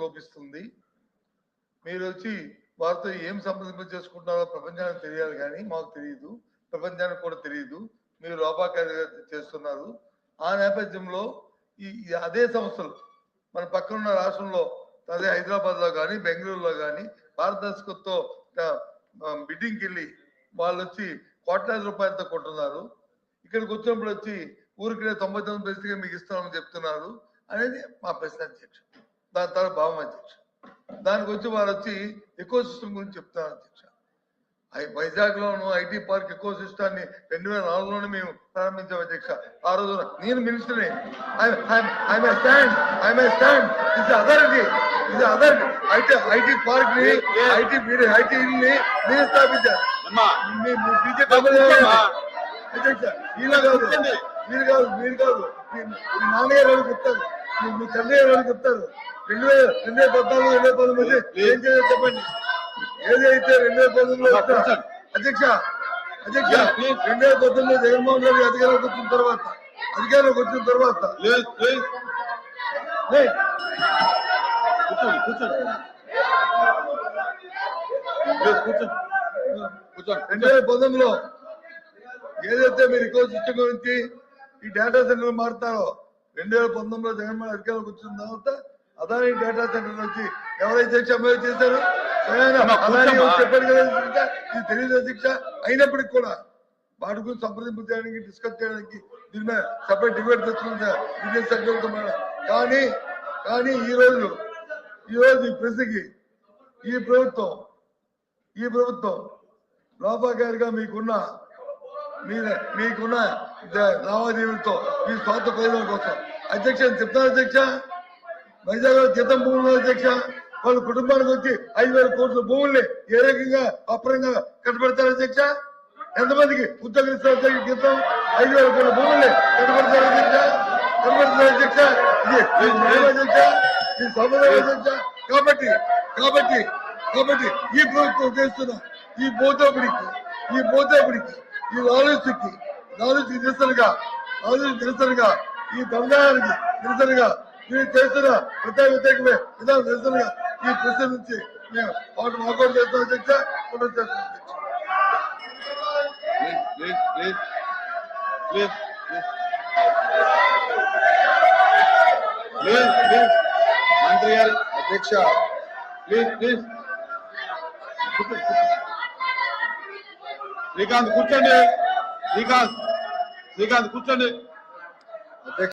లోపిస్తుంది. మీరు వచ్చి వారితో ఏం సంప్రదింపు చేసుకుంటున్నారో ప్రపంచానికి తెలియాలి, కానీ మాకు తెలియదు, ప్రపంచానికి కూడా తెలియదు. మీరు లోపాకారిగా చేస్తున్నారు. ఆ నేపథ్యంలో ఈ అదే సంస్థలు మన పక్కనున్న రాష్ట్రంలో, అదే హైదరాబాద్ లో కానీ బెంగళూరులో కానీ పారదర్శకతతో బిడ్డింగ్కి వెళ్ళి వాళ్ళు వచ్చి కోట్లాది రూపాయలతో కొంటున్నారు. ఇక్కడికి వచ్చినప్పుడు వచ్చి ఊరికి 99% మీకు ఇస్తామని చెప్తున్నారు అనేది మా ప్రశ్న అధ్యక్ష. దాని తర్వాత భావం అధ్యక్ష. దానికి వచ్చి వారు వచ్చి ఎకో సిస్టమ్ గురించి చెప్తున్నారు అధ్యక్ష. వైజాగ్ లోను ఐటీ పార్క్ ఎకో సిస్టాన్ని 2004లోనే మేము ప్రారంభించాం అధ్యక్ష. ఆ రోజు నేను మినిస్టర్ని ఐటీ పార్క్ ని ఐటీ నేను స్థాపించాను. బీజేపీ అధ్యక్ష మీరు కాదు మీ నాన్నగారు అని చెప్తారు, మీ తండ్రి గారు అని చెప్తారు. 2014 2019 ఏం చేయాలో చెప్పండి. ఏదైతే 2019లో అధ్యక్ష 2019లో జగన్మోహన్ రెడ్డి అధికారంలోకి వచ్చిన తర్వాత కూర్చోండి 2019లో ఏదైతే మీరు ఎకో సిస్టమ్ గురించి ఈ డేటా సెంటర్ మారుతారో 2019లో జగన్మోహన్ అధికారంలోకి వచ్చిన తర్వాత అదాని డేటా సెంటర్ నుంచి ఎవరైతే సమ్మె చేశారో చెప్పారు కదా ఇది తెలియదు అధ్యక్ష. అయినప్పటికీ కూడా వాటి గురించి సంప్రదింపు చేయడానికి, డిస్కస్ చేయడానికి దీని మీద సపరేట్ డిబేట్ తెచ్చుకుంటా విజయ సభ్యులతో. కానీ ఈ రోజు ఈ ప్రశ్నకి ఈ ప్రభుత్వం లోపాకారిగా మీకున్న లావాదేవీలతో మీ స్వార్థ ప్రయోజనం కోసం అధ్యక్ష చెప్తాను అధ్యక్ష. వైజాగ్ క్రితం భూములు అధ్యక్ష వాళ్ళ కుటుంబానికి వచ్చి 5,000 కోట్ల భూముల్ని ఏ రకంగా అప్రంగా కట్టబెడతారు అధ్యక్ష. ఎంతమందికి ఉద్యోగులు ఇస్తారు క్రితం 5,000 కోట్ల భూముల్ని కట్టబెడతారు అధ్యక్ష. అధ్యక్ష ఇది సంబంధం అధ్యక్ష. కాబట్టి ఈ ప్రభుత్వం చేస్తున్న ఈ బోధోపిడికి ఈ లాలూచికి నిరసనగా ఈ దందానికి నిరసనగా మీరు చేస్తున్న వ్యతిరేకమే విధానం నిరసనగా ఈ ప్రశ్న నుంచి మేము వాకౌట్ చేస్తాం అధ్యక్ష. మంత్రి గారు అధ్యక్ష ప్లీజ్ శ్రీకాంత్ కూర్చోండి.